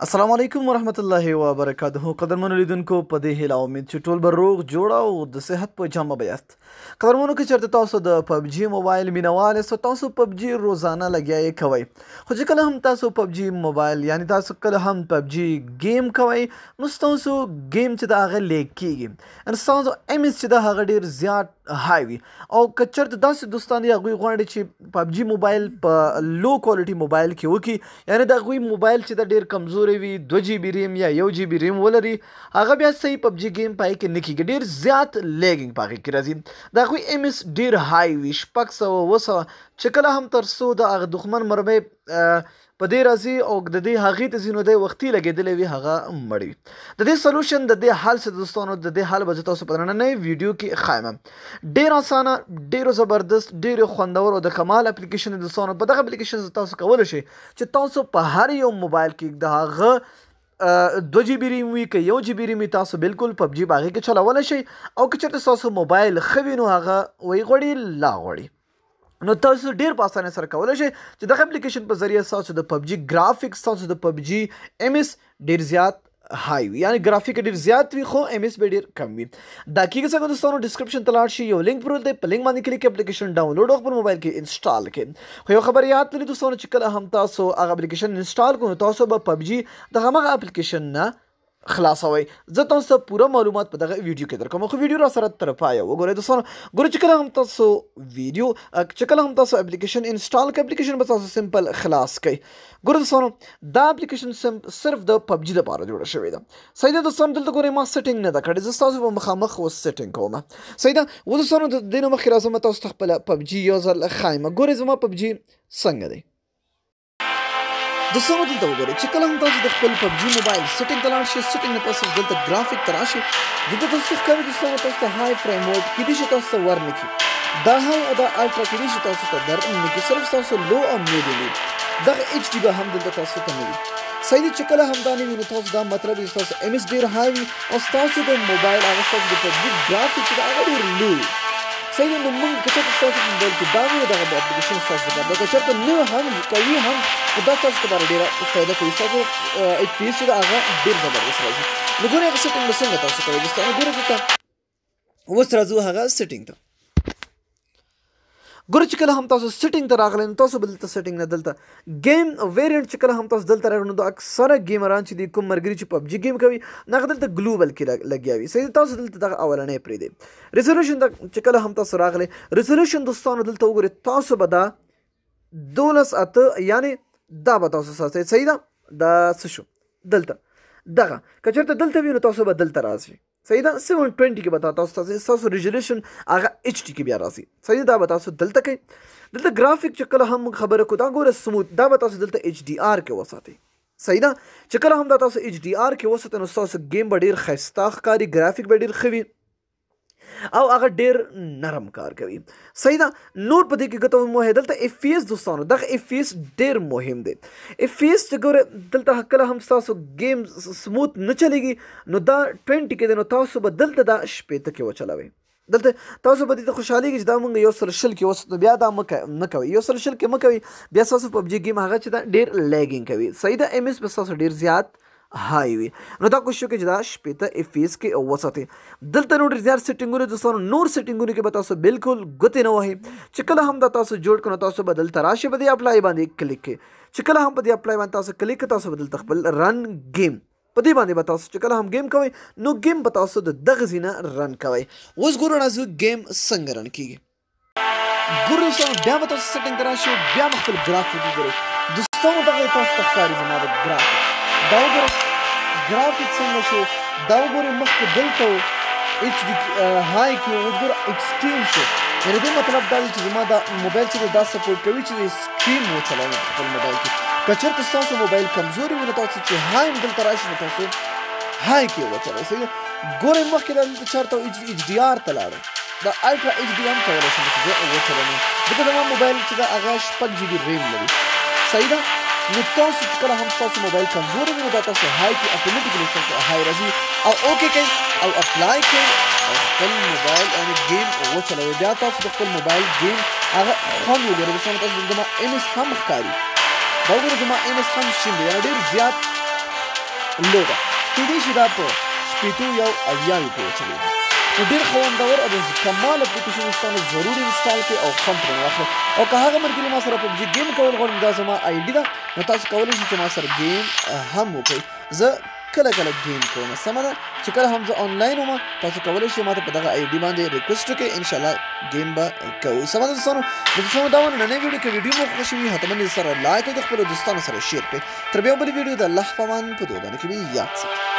السلام علیکم ورحمت الله وبرکاته. قدرمنو لیدونکو په دې هیله امید چې ټول به روغ جوړ او د صحت په جامه به یاست. قدرمنو که چېرته تاسو د پبجي موبایل مینوال یاست تاسو پبجي روزانه لګیا یې کوئ، خو چې کله هم تاسو پبجي موبایل یعنی تاسو کله هم پبجي گیم کوئ نو ستاسو گیم چې د هغه لیک کیږي، ان ستاسو ایم چې د هغه ډیر زیات های وي. او که چېرته داسې دوستان دي هغوی غواړي چې پبجي موبایل په لو کوالټي موبایل کې وکړي، یعنی د هغوی موبایل چې د ډیر کمزور وي 2 جی بی ریم یا 1 جی بی ریم ولري، هغه بیا صحیح پبجي گیم پای کې نه کیږي، ډیر زیات لیګینګ پای کې راځي. د هغوی ایم اس ډیر های وي 600 چې کله هم تر څو د هغه دښمن مرمۍ په دې راځي او د دې هغې ته ځي نو دی وختي لګېدلی وي هغه مړ وي. د دې سلوشن د دې حل څه دوستانو، د دې حل به زه تاسو په نننۍ ویډیو کې ښایم. ډېر اسانه، ډېر زبردست، ډېر خوندور او د کمال اپلیکیشن دوستانو. په دغه اپلیکیشن تاسو کولی شئ چې تاسو په هر یو موبایل کې د هغه 2 جی بی ریم وي که 1 جی بی ریم وي تاسو بالکل پبجي په هغې کې چلولی شئ. او که چېرته ستاسو موبایل ښه وي نو هغه وی غواړي لا غواړي نو تاسو ډیر په اسانۍ سره کولی شئ چې دغه اپلیکیشن په ذریعه ستاسو د پبجي ګرافیکس، ستاسو د پبجي ایم اس ډیر زیات های وي، یعنی ګرافیک ډیر زیات وي خو ایم اس به ډیر کم وي. دا کیږي څنګه دوستانو؟ ډسکرپشن ته لاړ شئ، یو لینک پروت دی، په لینک باندې کلیک اپلیکیشن ډاونلوډ او خپل موبایل کې انسټال کړئ. خو یو خبر یاد لرئ دوستانو چې کله هم تاسو هغه اپلیکیشن انسټال کړئ نو تاسو به پبجي د همغه اپلیکیشن نه خلاصوي. زه تاسو ته پوره معلومات په دغه ویډیو کې درکوم، خو ویډیو را سره تر پایه وګورئ دوستانو. ګورئ چې کله هم تاسو ویډیو چې کله هم تاسو اپلیکیشن انسټال کړئ اپلیکیشن به تاسو سمپل خلاص کړئ. ګورئ دوستانو دا اپلیکیشن صرف د پبجي لپاره جوړه شوې ده. صحیح ده دوستانو؟ دلته ګورئ ما سیټینګ نه ده کړې، زه ستاسو په مخامخ اوس سیټینګ کوم. صحیح ده؟ اوس دوستانو د دې نه مخکې راځم تاسو ته خپله پبجي یو ځل ښایم. ګورئ زما پبجي څنګه دی دوستانو. دلته وګورئ چې کله هم تاسو د خپل پبجي موبایل سیټینګ ته لاړ شئ، سیټینګ نه پس دلته ګرافیک ته راشئ. دلته تاسو ته ښکاري دوستانو تاسو ته های فریم موډ کیدای شي تاسو ته ور نه کړي، دا های او دا الټرا کیدای شي تاسو ته در نه کړي، صرف تاسو لو او میډیم وي. دغه ایچ ډي به هم دلته تاسو ته نه وي. صحیح دی؟ چې کله هم دا نه وي نو تاسو دا مطلب دی ستاسو ایم اس ډېر های وي او ستاسو د موبایل هغه ستاسو د پبجي ګرافیک چې دی هغه ډېر لو وي. صحیح دی؟ نو موږ که چېرته ستاسو په موبایل کې دا وي دغه اپلیکیشن ستاسو لپاره ده، که چېرته نه هم کوي هم نو دا تاسو لپاره ډېره فایده کوي، ستاسو ایچ پي ایس چې دی هغه ډېر زبردست راځي. نو ګورئ هغه سیټینګ به څنګه تاسو کوئ دوستانو. ګورئ دلته اوس راځو هغه سیټینګ ته. ګورئ چې کله هم تاسو سیټینګ ته راغلی نو تاسو به دلته سیټینګ نه دلته گیم ویریانټ چې کله هم تاسو دلته راغلی نو د اکثره گیمران چې دي کوم ملګري چې پبجي گیم کوي نو هغه دلته ګلوبل کې لګیا وي. صحیح تاسو دلته دغه اولنی پرېږدئ. ریزولوشن چې کله هم تاسو راغلی ریزولوشن دوستانو دلته وګورئ تاسو به دا 12:8 یعنی دا به تاسو ساتئ. صحیح ده؟ دا څه شو دلته دغه که چېرته دلته وي نو تاسو به دلته راځئ. صحیح ده؟ 720 کې به تاسو ریزولوشن هغه ایچ ډي کې بیا راځي. صحیح ده؟ دا به تاسو دلته کوئ. دلته ګرافیک چې کله هم موږ خبره کوو دا ګوره سموت، دا به تاسو دلته ایچ ډي آر کې وساتئ. صحیح ده؟ چې کله هم دا تاسو ایچ ډي آر کې وساتئ نو ستاسو گیم به ډېر ښایسته ښکاري، ګرافیک به ډېر ښه وي او هغه ډیر نرم کار کوي. صحیح ده؟ نور په دې کې ګټه مو دلته اف پی ایس دوستانو، دغه اف پی ایس ډیر مهم دی. اف پی ایس چې ګوره دلته کله هم ستاسو گیم سموت نه چلیږي نو دا 20 کې دی نو تاسو به دلته دا 80 کې وچلوئ. دلته تاسو به دې ته خوشحالېږي چې دا مونږ 120 کې وساتو، بیا دا نه کوئ، 120 کې مه کوئ، بیا ستاسو پبجي گیم هغه چې دا ډیر لیګینګ کوي. صحیح ده؟ ایم اس به ستاسو ډیر زیات های وي نو دا کوشش وکړئ چې دا 80 اف پی ایس کې وساتئ. دلته نو ډېر زیات سیټینګونه دوستانو، نور سیټینګونو کې به تاسو بالکل ګوتې نه وهئ. چې کله هم دا تاسو جوړ کړو نو تاسو به دلته راشئ، به دې اپلای باندې کلیک کړئ. چې کله هم په دې اپلای باندې تاسو کلیک کړئ تاسو به دلته خپل رن گیم په دې باندې به تاسو چې کله هم گیم کوئ نو گیم به تاسو د دغه ځای نه رن کوئ. اوس ګورو راځو گیم څنګه رن کیږي. ګورو دوستانو بیا به تاسو سیټینګ ته راشئ، بیا به خپل ګرافیک وګورئ دوستانو. دغه تاسو ته ښکاري زما د ګرافیک، دا وګورئ ګرافیک څنګه شو، دا وګورئ مخکې دلته و ایچ ډي های کې اوس ګوره ایکسټریم شو. یعنې دې مطلب دا دی چې زما دا موبایل چې دی دا سپورټ کوي چې سکرین وچلوم خپل موبایل کې. که چېرته ستاسو موبایل کمزوري وي نو تاسو چې های هم دلته راشي نو تاسو های کې وچلوئ. صحیح ګورئ مخکې دا دلته چېرته ایچ ډي آر ته لاړو، دا الټرا ایچ ډي هم کولی شم چې زه وچلوم ځکه زما موبایل چې دی هغه 6 جی بي ریم لري. صحیح ده؟ نو تاسو چې کله هم ستاسو موبایل کمزوري وي نو دا تاسو های کې اټومیټیکلی ستاسو های راځي او اوکې کوئ او اپلای کوئ او خپل موبایل یعنې گیم وچلوئ. بیا تاسو د خپل موبایل گیم هغه خوند وګورئ. دوستانو تاسو زما ایم اس هم ښکاري، دا وګورئ زما ایم اس هم شین دی، یعنې ډېر زیات لوګه کېدای شي دا په شپېتو یو اویاوو کې وچلېږي. نو ډېر خوندور او د کمال اپلیکیشن ستاسو ضروري انسټال کړئ او خوند ترې واخلئ. او که هغه ملګري ما سره پبجي ګیم کول غواړي دا زما آی ډي ده، نو تاسو کولی شئ چې ما سره ګیم هم وکړئ. زه کله کله ګیم کوم، سمه ده چې کله هم زه آنلاین وم تاسو کولی شئ ما ته په دغه آی ډي باندې ریکوست وکړئ، انشاءالله ګیم به کوو. سمه ده دوستانو، نو دوستانو دا نننۍ ویډیو که ویډیو مو خوښه وي حتما یې سره لایک او د خپلو دوستانو سره شیر کړئ. تر بیا بلې ویډیو د الله په امان په دعاګانو کې مې یاد ساتئ.